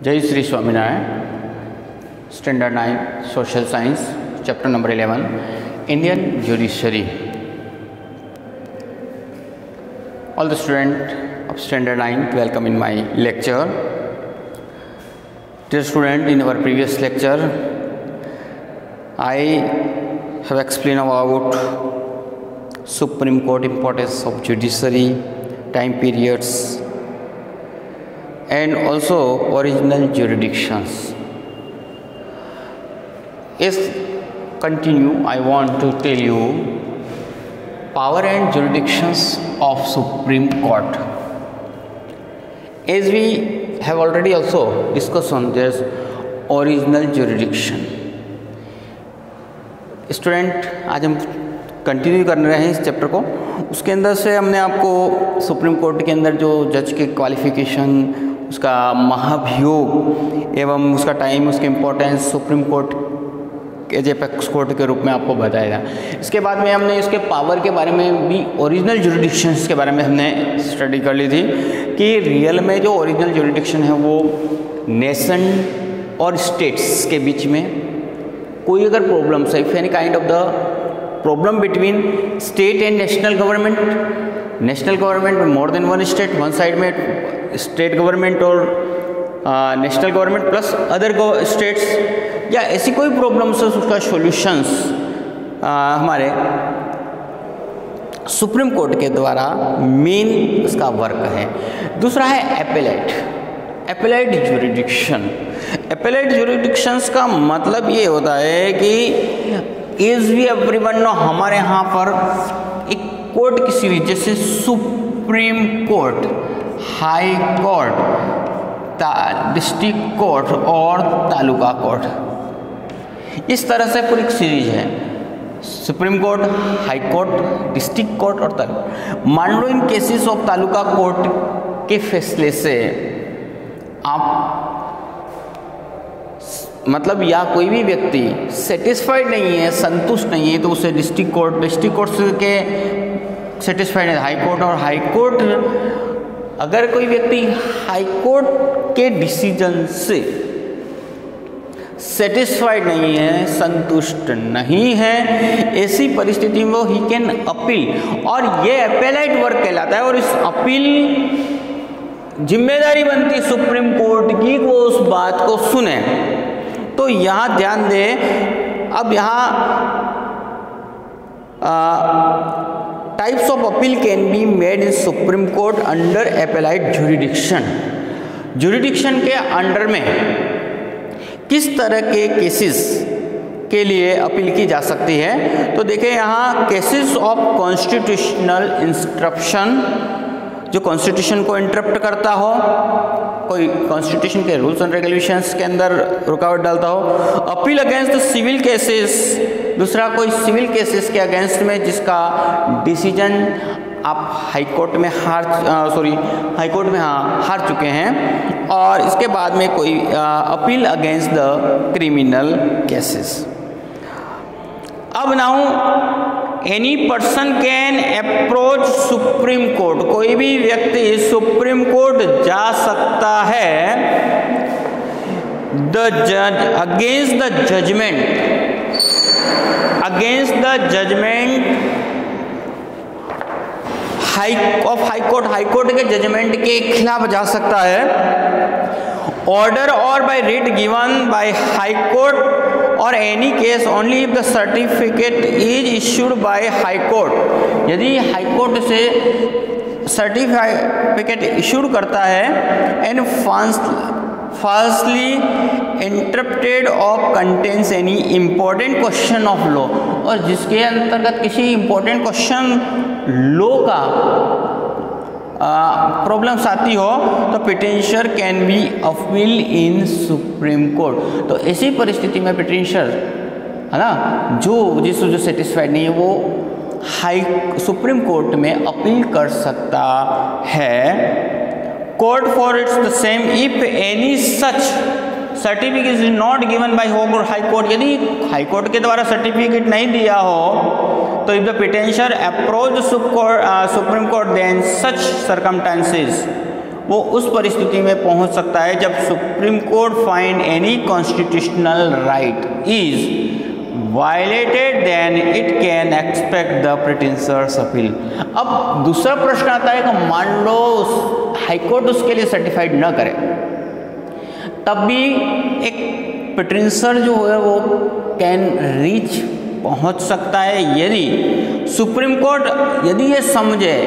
जय Shri Swaminarayan. Standard 9 social science chapter number 11 Indian judiciary. All the students of standard 9 welcome in my lecture. Dear student, in our previous lecture I have explained about Supreme Court importance of judiciary, time periods and also original jurisdictions. As continue, I want to tell you power and jurisdictions of Supreme Court. As we have already also discussed on this original jurisdiction. Student, आज हम continue कर रहे हैं इस chapter को। उसके अंदर से हमने आपको सुप्रीम कोर्ट के अंदर जो जज के क्वालिफिकेशन, उसका महाभियोग एवं उसका टाइम, उसकी importance supreme court as apex court के रूप में आपको बताया। इसके बाद में हमने इसके पावर के बारे में भी, ओरिजिनल जुरिडिक्शंस के बारे में हमने स्टडी कर ली थी कि रियल में जो ओरिजिनल जुरिडिक्शन है वो नेशन और स्टेट्स के बीच में कोई अगर प्रॉब्लम है, if any kind of the problem between state and national government में more than one state, one side में स्टेट गवर्नमेंट और national government plus other states, या ऐसी कोई प्रॉब्लम्स है उसका सॉल्यूशंस हमारे सुप्रीम कोर्ट के द्वारा मेन उसका वर्क है। दूसरा है एपेलेट जुरिडिक्शन। एपेलेट जुरिडिक्शंस का मतलब ये होता है कि इज वी एवरीवन नो, हमारे यहाँ पर एक कोर्ट की सीरीज जैसे supreme court, high court, district court और तालुका कोर्ट, इस तरह से पूरी सीरीज है। Supreme court, high court, district court और तालुका। मान लो इन केसेस ऑफ तालुका कोर्ट के फैसले से आप मतलब या कोई भी व्यक्ति सेटिस्फाइड नहीं है, संतुष्ट नहीं है, तो उसे डिस्ट्रिक्ट कोर्ट के सेटिस्फाइड है, हाई कोर्ट और हाई कोर्ट, अगर कोई व्यक्ति हाई कोर्ट के डिसीजन से सेटिस्फाइड नहीं है, संतुष्ट नहीं है, ऐसी परिस्थिति में वो ही कैन अपील, और ये अपेलाइट वर्क कहलाता है। और इस अपील जिम्मेदारी बनती है सुप्रीम कोर्ट की वो उस बात को सुने। तो यहाँ ध्यान दे, अब यहाँ types of appeal can be made in supreme court under appellate jurisdiction के अंडर में किस तरह के केसेस के लिए अपील की जा सकती है। तो देखिए यहाँ केसेस ऑफ कॉन्स्टिट्यूशनल इंटरप्शन, जो कॉन्स्टिट्यूशन को इंटरप्ट करता हो, कोई कॉन्स्टिट्यूशन के रूल्स एंड रेगुलेशंस के अंदर रुकावट डालता हो। Appeal against the civil cases, दूसरा कोई सिविल केसेस के अगेंस्ट में जिसका डिसीजन आप हाई कोर्ट में हार चुके हैं, और इसके बाद में कोई appeal against the criminal cases. अब now any person can approach supreme court, कोई भी व्यक्ति सुप्रीम कोर्ट जा सकता है द जज against the judgement high court के जजमेंट के खिलाफ जा सकता है। ऑर्डर और by writ given by high court और any case only if the certificate is issued by high court. यदि हाई कोर्ट से सर्टिफिकेट इश्यूड करता है and falsely interpreted or contains any important question of law, और जिसके अंतर्गत किसी important question law का प्रॉब्लम्स आती हो, तो petitioner can be appeal in supreme court. तो ऐसी परिस्थिति में पिटिशनर है ना, जो सेटिस्फाइड नहीं है, वो सुप्रीम कोर्ट में अपील कर सकता है। Court for its the same if any such certificate is not given by high court, यदि हाई कोर्ट के द्वारा सर्टिफिकेट नहीं दिया हो, तो if the petitioner approach supreme court then such circumstances वो उस परिस्थिति में पहुंच सकता है जब supreme court find any constitutional right is violated, then it can expect the petitioners appeal. अब दूसरा प्रश्न आता है कि मान लो हाईकोर्ट उसके लिए सर्टिफाइड न करे, तब भी एक पिटिशनर जो है वो कैन रीच पहुंच सकता है यदि सुप्रीम कोर्ट यदि ये समझे,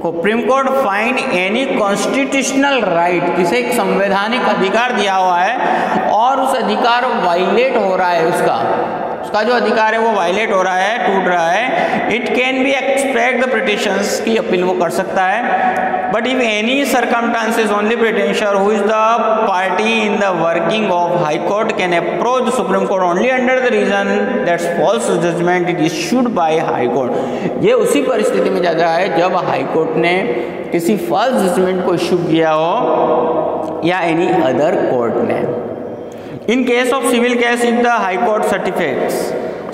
supreme court find any constitutional right, किसे एक संवैधानिक अधिकार दिया हुआ है और उस अधिकार वायलेट हो रहा है, उसका जो अधिकार है वो वायलेट हो रहा है, टूट रहा है, it can be expect the petitions की अपील वो कर सकता है। But if any circumstances only petitioner who is the party in the working of high court can approach the supreme court only under the reason that's falls judgement it issued by high court. ये उसी परिस्थिति में जा रहा है जब high court ने किसी फॉल्स जजमेंट को इशू किया हो या एनी अदर कोर्ट ने। In case of civil case if the high court certificates,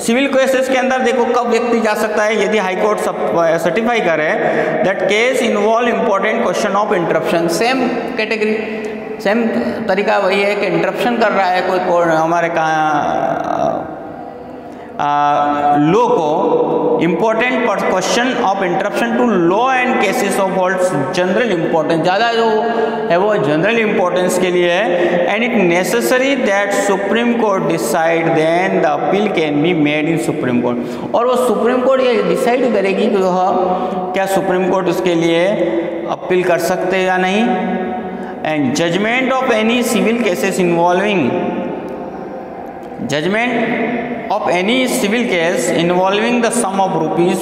civil cases के अंदर देखो कब व्यक्ति जा सकता है, यदि हाई कोर्ट सर्टिफाई करे that case involve important question of interruption. Same category, same तरीका वही है कि इंटरप्शन कर रहा है कोई कोर्ट हमारे लॉ को, important question of interruption to law and cases of holds general importance, ज़्यादा जो है वो जनरल इंपॉर्टेंस के लिए है, and it necessary that supreme court decide, then the appeal can be made in supreme court. और वो सुप्रीम कोर्ट ये डिसाइड करेगी कि क्या सुप्रीम कोर्ट उसके लिए अपील कर सकते या नहीं। And judgement of any civil cases involving, judgement of any civil case involving the sum of rupees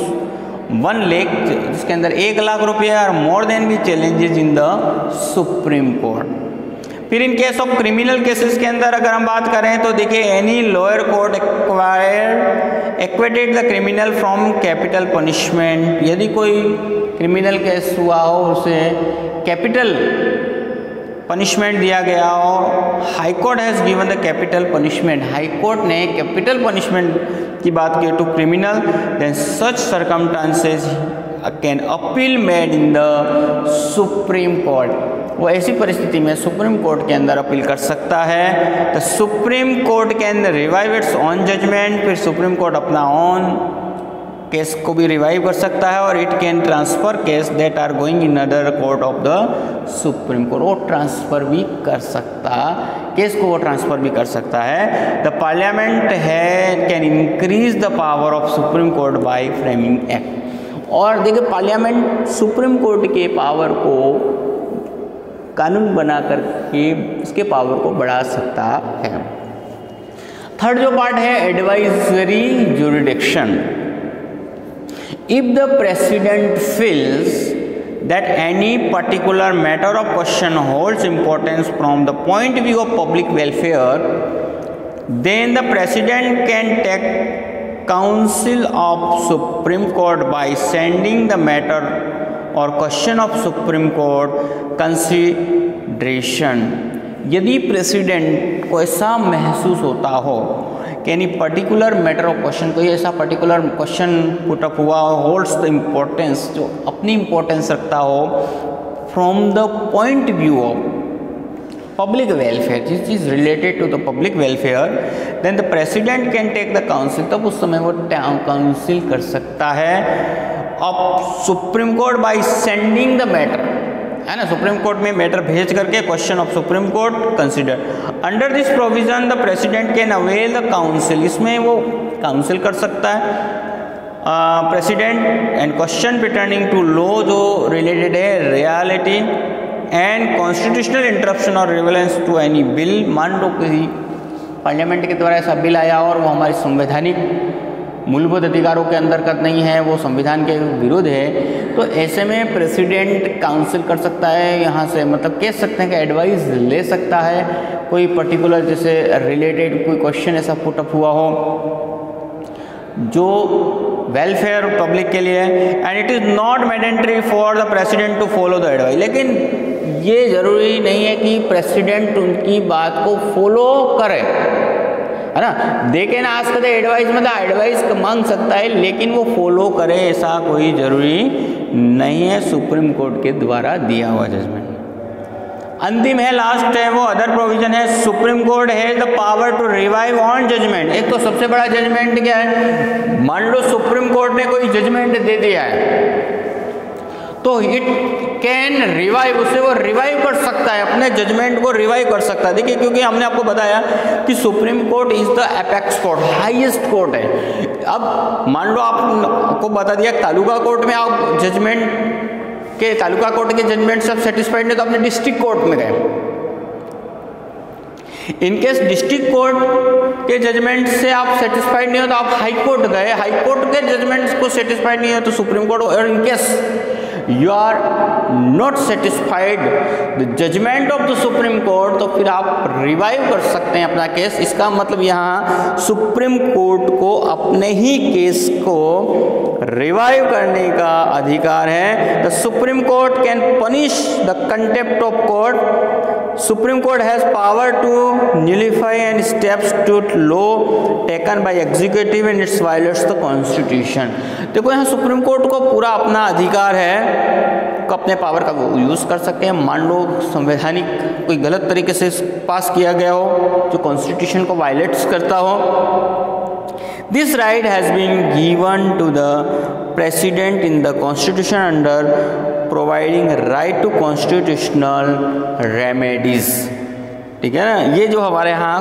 1 lakh, जिसके अंदर 1 लाख रुपया और मोर देन भी challenges in the supreme court. फिर in case of criminal cases के अंदर अगर हम बात करें तो देखिए any lower court acquitted the criminal from capital punishment, यदि कोई क्रिमिनल केस हुआ हो उसे कैपिटल पनिशमेंट दिया गया हो, high court has given the capital punishment, high court ने कैपिटल पनिशमेंट की बात की to criminal, then such circumstances can appeal made in the supreme court. वो ऐसी परिस्थिति में सुप्रीम कोर्ट के अंदर अपील कर सकता है। The supreme court can revive its own judgment, फिर सुप्रीम कोर्ट अपना ऑन केस को भी रिवाइव कर सकता है, और it can transfer case that are going in other court of the supreme court, वो ट्रांसफर भी कर सकता, केस को वो ट्रांसफर भी कर सकता है। द पार्लियामेंट है can increase the power of supreme court bye framing act. और देखिए पार्लियामेंट सुप्रीम कोर्ट के पावर को कानून बना करके उसके पावर को बढ़ा सकता है। थर्ड जो पार्ट है advisory jurisdiction. If the President feels that any particular matter of question holds importance from the point of view of public welfare, then the President can take counsel of Supreme Court by sending the matter or question of Supreme Court consideration। यदि president को ऐसा महसूस होता हो कि any particular matter of question, कोई ऐसा particular question put up हुआ हो, होल्ड्स द इम्पोर्टेंस, जो अपनी इम्पोर्टेंस रखता हो from the point view of public welfare, जिस चीज़ related to the public welfare, then the president can take the counsel, तब उस समय वो काउंसिल कर सकता है of supreme court by sending the matter, है ना, सुप्रीम कोर्ट में मैटर भेज करके question of supreme court consider. Under this provision the president can avail the counsel, इसमें वो काउंसिल कर सकता है president and question returning to law जो रिलेटेड है रियलिटी एंड कॉन्स्टिट्यूशनल इंटरप्शन और रिवेलेंस टू एनी बिल। मान लो किसी पार्लियामेंट के द्वारा ऐसा बिल आया और वो हमारी संवैधानिक मूलभूत अधिकारों के अंतर्गत नहीं है, वो संविधान के विरुद्ध है, तो ऐसे में प्रेसिडेंट काउंसिल कर सकता है, यहाँ से मतलब कह सकते हैं कि एडवाइस ले सकता है। कोई पर्टिकुलर जैसे रिलेटेड कोई क्वेश्चन ऐसा पुटअप हुआ हो जो वेलफेयर पब्लिक के लिए, and it is not mandatory for the president to follow the advice, लेकिन ये ज़रूरी नहीं है कि प्रेसिडेंट उनकी बात को फॉलो करे, है ना। देखे ना आस्क द एडवाइस, मतलब एडवाइस मांग सकता है लेकिन वो फॉलो करे ऐसा कोई ज़रूरी नहीं है सुप्रीम कोर्ट के द्वारा दिया हुआ जजमेंट। अंतिम है, लास्ट है, वो अदर प्रोविजन है। Supreme court has the power to revive own judgment. एक तो सबसे बड़ा जजमेंट क्या है, मान लो सुप्रीम कोर्ट ने कोई जजमेंट दे दिया है तो इट कैन रिवाइव, उससे वो रिवाइव कर सकता है, अपने जजमेंट को रिवाइव कर सकता है। देखिए, क्योंकि हमने आपको बताया कि supreme court is the apex court, highest court है। अब मान लो आपको बता दिया तालुका कोर्ट में आप जजमेंट के, तालुका कोर्ट के जजमेंट से सेटिस्फाइड नहीं तो अपने डिस्ट्रिक्ट कोर्ट में गए। इनकेस डिस्ट्रिक्ट कोर्ट के जजमेंट से आप सेटिस्फाइड नहीं हो तो आप हाई कोर्ट गए, हाई कोर्ट के जजमेंट को सेटिस्फाइड नहीं हो तो सुप्रीम कोर्ट, और in case you are not satisfied the judgment of the Supreme Court तो फिर आप रिवाइव कर सकते हैं अपना केस। इसका मतलब यहाँ सुप्रीम कोर्ट को अपने ही केस को रिवाइव करने का अधिकार है। The supreme court can punish the contempt of court. Supreme court has power to nullify and steps to law taken by executive and its violates the constitution. देखो, यहाँ supreme court को पूरा अपना अधिकार है, अपने पावर का यूज़ कर सकते हैं। मान लो संवैधानिक कोई गलत तरीके से पास किया गया हो जो कॉन्स्टिट्यूशन को वायलेट्स करता हो, this right has been given to the president in the constitution under providing right to constitutional remedies. ठीक है ना, ये जो हमारे यहाँ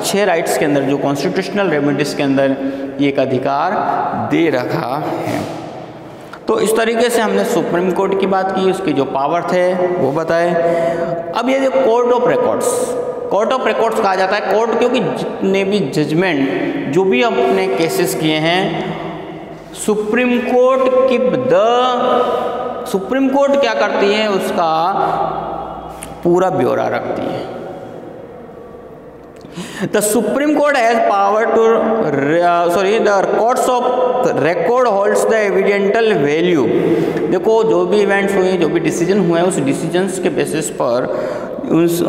6 राइट्स के अंदर जो कॉन्स्टिट्यूशनल रेमेडीज के अंदर ये एक अधिकार दे रखा है। तो इस तरीके से हमने सुप्रीम कोर्ट की बात की, उसके जो पावर थे वो बताए। अब ये जो court of records, court of records कहा जाता है कोर्ट, क्योंकि जितने भी जजमेंट जो भी अपने केसेस किए हैं सुप्रीम कोर्ट क्या करती है, उसका पूरा ब्यौरा रखती है। The Supreme Court has power to the courts of record holds the evidential value। देखो, जो भी इवेंट्स हुए, जो भी डिसीजन हुए, उस डिसीजंस के बेसिस पर उस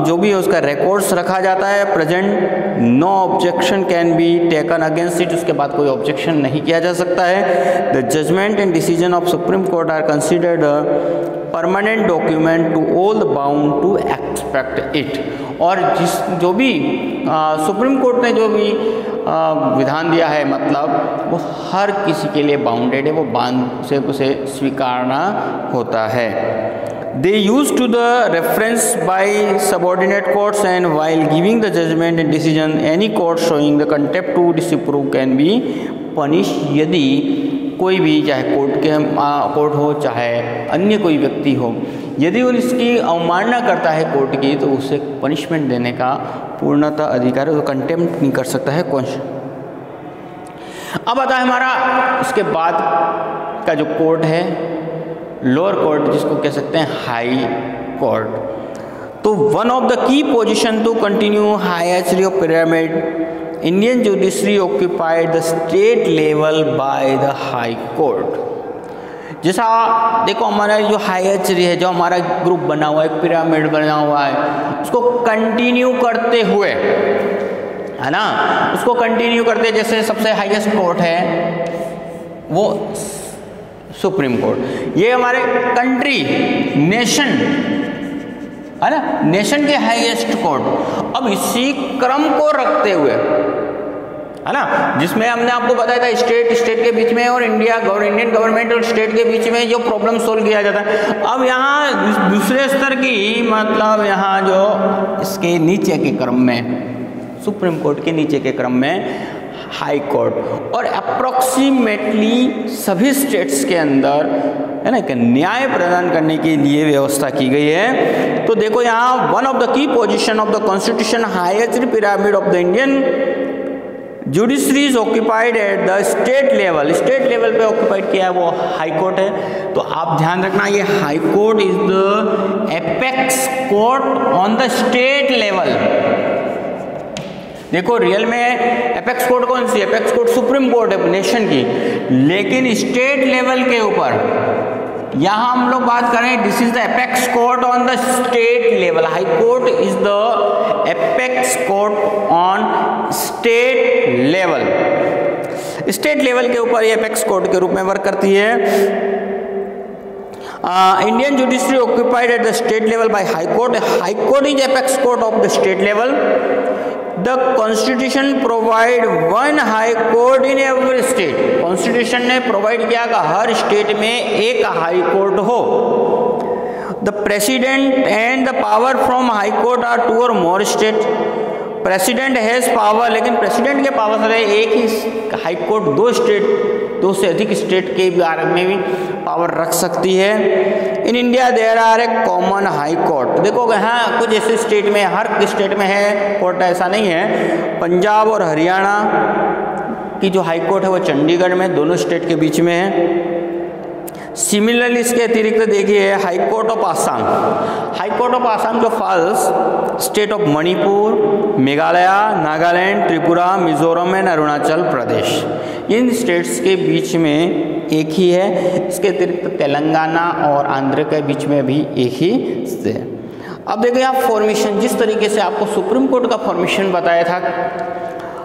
जो भी उसका रिकॉर्ड्स रखा जाता है present. No objection can be taken against it, उसके बाद कोई ऑब्जेक्शन नहीं किया जा सकता है। The judgment and decision of supreme court are considered permanent document to all bound to expect it. और जो भी सुप्रीम कोर्ट ने जो भी विधान दिया है, मतलब वो हर किसी के लिए बाउंडेड है, वो बांध से उसे स्वीकारना होता है। They used to the reference by subordinate courts and while giving the judgment and decision, any court showing the contempt to disapprove can be punished। यदि कोई भी, चाहे कोर्ट हो चाहे अन्य कोई व्यक्ति हो, यदि वो इसकी अवमानना करता है कोर्ट की तो उसे पनिशमेंट देने का पूर्णतः अधिकार है, तो कंटेम्प्ट नहीं कर सकता है कौन। अब आता है हमारा इसके बाद का जो कोर्ट है, लोअर कोर्ट, जिसको कह सकते हैं हाई कोर्ट। तो one of the key position to continue hierarchy of pyramid, Indian judiciary occupied the state level by the high court. जैसा देखो, हमारा जो हायरार्की है, जो हमारा ग्रुप बना हुआ है, पिरामिड बना हुआ है, उसको कंटिन्यू करते हुए, है ना, उसको कंटिन्यू करते, जैसे सबसे हाईएस्ट कोर्ट है वो सुप्रीम कोर्ट, ये हमारे कंट्री, नेशन, है ना, नेशन के हाईएस्ट कोर्ट। अब इसी क्रम को रखते हुए, है ना, जिसमें हमने आपको बताया था स्टेट के बीच में और इंडियन गवर्नमेंट और स्टेट के बीच में जो प्रॉब्लम सोल्व किया जाता है। अब यहाँ दूसरे स्तर की, मतलब यहाँ जो इसके नीचे के क्रम में, सुप्रीम कोर्ट के नीचे के क्रम में हाई कोर्ट, और अप्रोक्सीमेटली सभी स्टेट्स के अंदर, है ना, कि न्याय प्रदान करने के लिए व्यवस्था की गई है। तो देखो यहाँ one of the key position of the constitution highest pyramid of the Indian judiciary is occupied at the state level. State level पे ऑक्यूपाइड किया है वो हाई कोर्ट है। तो आप ध्यान रखना, ये high court is the apex court on the state level. देखो, रियल में एपेक्स कोर्ट कौन सी है? एपेक्स कोर्ट सुप्रीम कोर्ट है नेशन की, लेकिन स्टेट लेवल के ऊपर यहाँ हम लोग बात करें, this is the apex court on the state level. High court is the apex court on state level. State level के ऊपर ये एपेक्स कोर्ट के रूप में वर्क करती है। Indian judiciary occupied at the state level by High Court. High Court is apex court of the state level. The Constitution provide one High Court in every state. Constitution ने provide किया कि हर state में एक High Court हो. The President and the power from High Court are 2 or more states. President has power, लेकिन president के power से एक ही हाई कोर्ट 2 से अधिक स्टेट के बारे में भी पावर रख सकती है. In India there are a common high court. देखोगे हाँ कुछ ऐसे स्टेट में, हर स्टेट में है कोर्ट, ऐसा नहीं है. पंजाब और हरियाणा की जो हाई कोर्ट है वो चंडीगढ़ में, दोनों स्टेट के बीच में है. सिमिलरली इसके अतिरिक्त देखिए high court of Assam. High court of Assam जो falls state of Manipur, Meghalaya, Nagaland, Tripura, Mizoram and Arunachal Pradesh, इन स्टेट्स के बीच में एक ही है. इसके अतिरिक्त तेलंगाना और आंध्र के बीच में भी एक ही है. अब देखिए आप फॉर्मेशन, जिस तरीके से आपको सुप्रीम कोर्ट का फॉर्मेशन बताया था.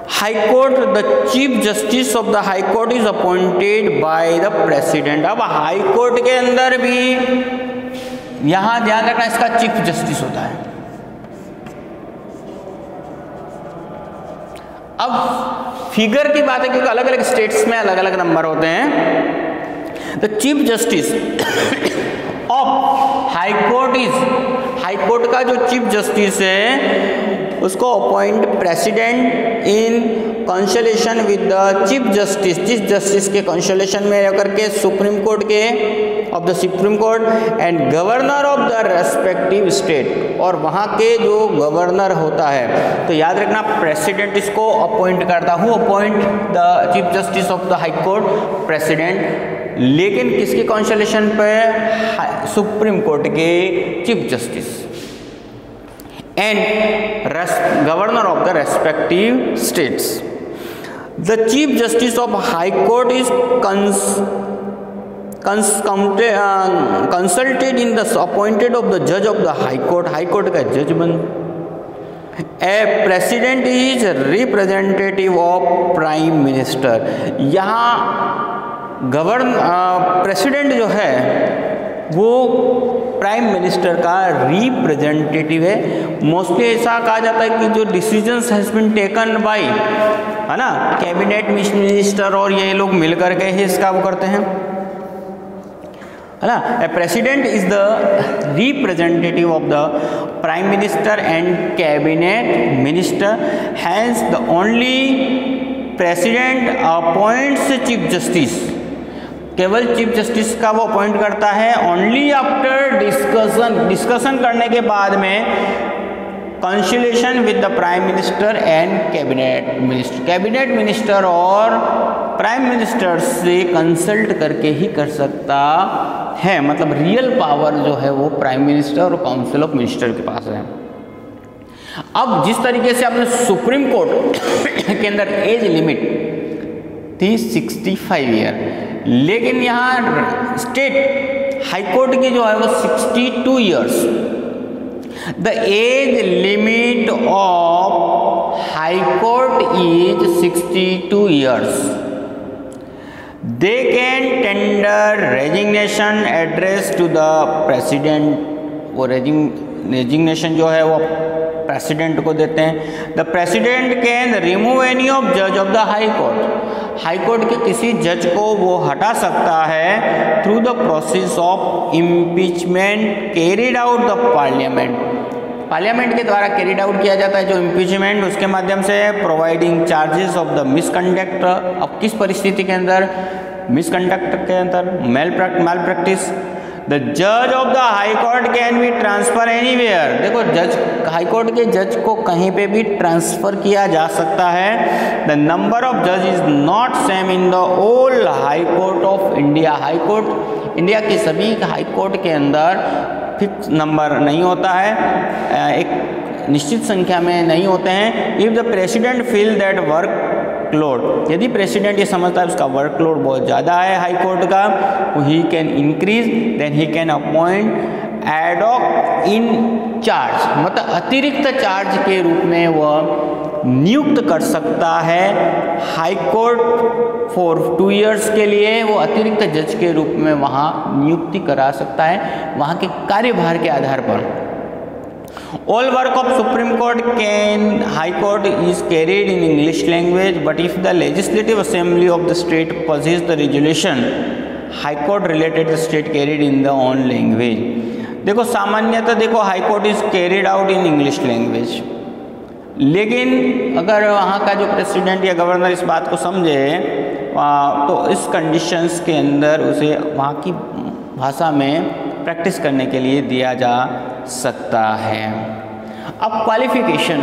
High court, the chief justice of the high court is appointed by the president. अब हाई कोर्ट के अंदर भी यहां ध्यान रखना, इसका चीफ जस्टिस होता है. अब फिगर की बात है क्योंकि अलग अलग स्टेट्स में अलग अलग नंबर होते हैं. The chief justice of high court is, high court का जो चीफ जस्टिस है उसको appoint president in consultation with the chief justice. Chief justice के कंसल्टेशन में रहकर के सुप्रीम कोर्ट के of the supreme court and governor of the respective state, और वहाँ के जो गवर्नर होता है. तो याद रखना प्रेसिडेंट इसको अपॉइंट करता. Who appoint the chief justice of the high court? President. लेकिन किसके कंसल्टेशन पे? सुप्रीम कोर्ट के chief justice and governor of the respective states. The chief justice of high court is consulted in the appointed of the judge of the high court. high court का जज बन. A president is representative of prime minister. यहाँ president जो है वो prime minister का representative है. Mostly ऐसा कहा जाता है कि जो decisions has been taken by, है ना, कैबिनेट मिनिस्टर और ये लोग मिलकर के ही इसका वो करते हैं, है ना. A president is the representative of the prime minister and cabinet minister. Hence the only president appoints chief justice. केवल चीफ जस्टिस का वो अपॉइंट करता है ओनली आफ्टर डिस्कशन करने के बाद में consultation with the prime minister and cabinet minister. Cabinet minister और प्राइम मिनिस्टर से कंसल्ट करके ही कर सकता है. मतलब रियल पावर जो है वो प्राइम मिनिस्टर और काउंसिल ऑफ मिनिस्टर के पास है. अब जिस तरीके से आपने सुप्रीम कोर्ट के अंदर एज लिमिट थी 65 ईयर, लेकिन यहाँ स्टेट हाई कोर्ट की जो है वो 62 years. The age limit of high court is 62 years. They can tender resignation address to the president. वो रेजिग्नेशन जो है वो प्रेसिडेंट को देते हैं. The president can remove any of जज of the high court. High court के किसी जज को वो हटा सकता है through the process of impeachment carried out the parliament. Parliament के द्वारा कैरिड आउट किया जाता है जो इम्पीचमेंट, उसके माध्यम से providing charges of the misconduct. अब किस परिस्थिति के अंदर? मिसकंडक्ट के अंदर, मैल प्रैक्टिस. द जज of the high court can be transfer anywhere. देखो जज, हाई कोर्ट के जज को कहीं पे भी ट्रांसफर किया जा सकता है. द नंबर ऑफ जज is not same in the all high court of India. High court India के सभी हाई कोर्ट के अंदर फिक्स नंबर नहीं होता है, एक निश्चित संख्या में नहीं होते हैं. If the president feel that workload, यदि प्रेसिडेंट ये समझता है उसका वर्कलोड बहुत ज़्यादा है हाई कोर्ट का, he can increase, then he can appoint ad hoc in charge, मतलब अतिरिक्त चार्ज के रूप में वह नियुक्त कर सकता है हाई कोर्ट फॉर 2 इयर्स के लिए। वो अतिरिक्त जज के रूप में वहाँ नियुक्ति करा सकता है वहाँ के कार्यभार के आधार पर। All work of Supreme Court High Court is carried in English language, but if the Legislative Assembly of the state passes the resolution, High Court related the state carried in the own language। देखो सामान्यतः देखो high court is carried out in English language, लेकिन अगर वहाँ का जो president या governor इस बात को समझे तो इस कंडीशंस के अंदर उसे वहाँ की भाषा में प्रैक्टिस करने के लिए दिया जा सकता है। अब क्वालिफिकेशन,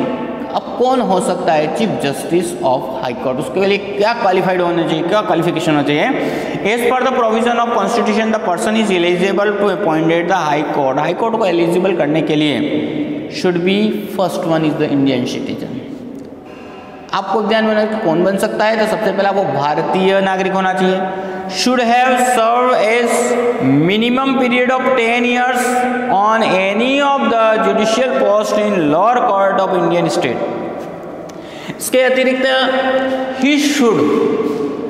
अब कौन हो सकता है chief justice of high court, उसके लिए क्या क्वालिफाइड होना चाहिए, क्या क्वालिफिकेशन होना चाहिए। As per the provision of constitution the person is eligible to appointed the high court. High court को एलिजिबल करने के लिए should be first one is the Indian citizen. आपको ध्यान में रखना कौन बन सकता है, तो सबसे पहला वो भारतीय नागरिक होना चाहिए। Should have serve as minimum period of 10 years on any of the judicial post in lower court of Indian state. इसके अतिरिक्त ही शुड,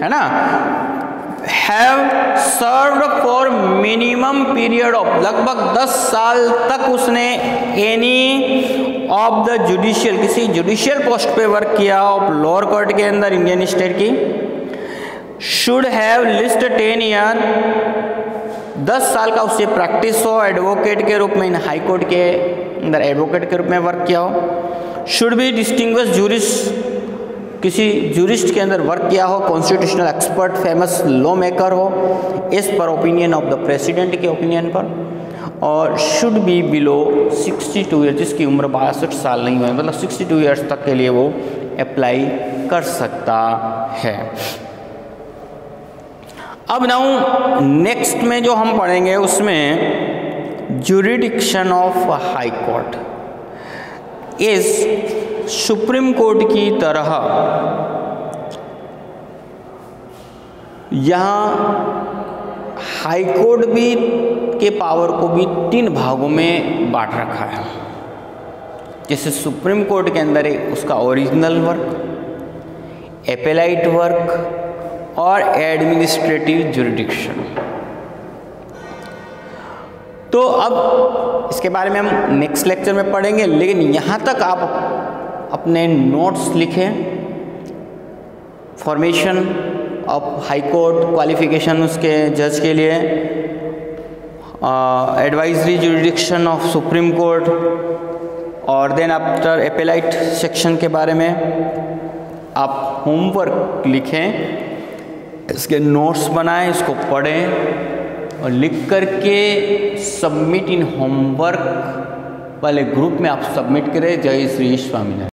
है ना, have served for minimum period of, लगभग 10 साल तक उसने एनी ऑफ द जुडिशियल, किसी judicial post पे वर्क किया ऑफ लोअर कोर्ट के अंदर इंडियन स्टेट की। शुड हैव लिस्ट 10 year, 10 साल का उससे प्रैक्टिस हो एडवोकेट के रूप में, इन हाई कोर्ट के अंदर एडवोकेट के रूप में वर्क किया हो। शुड बी डिस्टिंग्विश जूरिस्ट, किसी जूरिस्ट के अंदर वर्क किया हो, constitutional expert, famous law maker हो as per opinion of the president के ओपिनियन पर। और शुड बी बिलो 62 years, जिसकी उम्र 62 साल नहीं हुई, मतलब 62 years तक के लिए वो अप्लाई कर सकता है। अब नाउ नेक्स्ट में जो हम पढ़ेंगे उसमें jurisdiction of high court is supreme court की तरह यहाँ हाई कोर्ट भी के पावर को भी 3 भागों में बांट रखा है। जैसे सुप्रीम कोर्ट के अंदर है उसका ओरिजिनल वर्क, एपेलाइट वर्क और एडमिनिस्ट्रेटिव जुरिडिक्शन। तो अब इसके बारे में हम नेक्स्ट लेक्चर में पढ़ेंगे, लेकिन यहाँ तक आप अपने नोट्स लिखें। Formation of high court, qualification उसके जज के लिए, advisory jurisdiction of supreme court, और देन आफ्टर एपेलाइट सेक्शन के बारे में आप होमवर्क लिखें, इसके नोट्स बनाएं, इसको पढ़ें और लिख करके सबमिट इन होमवर्क वाले ग्रुप में आप सबमिट करें। जय श्री स्वामीनारायण।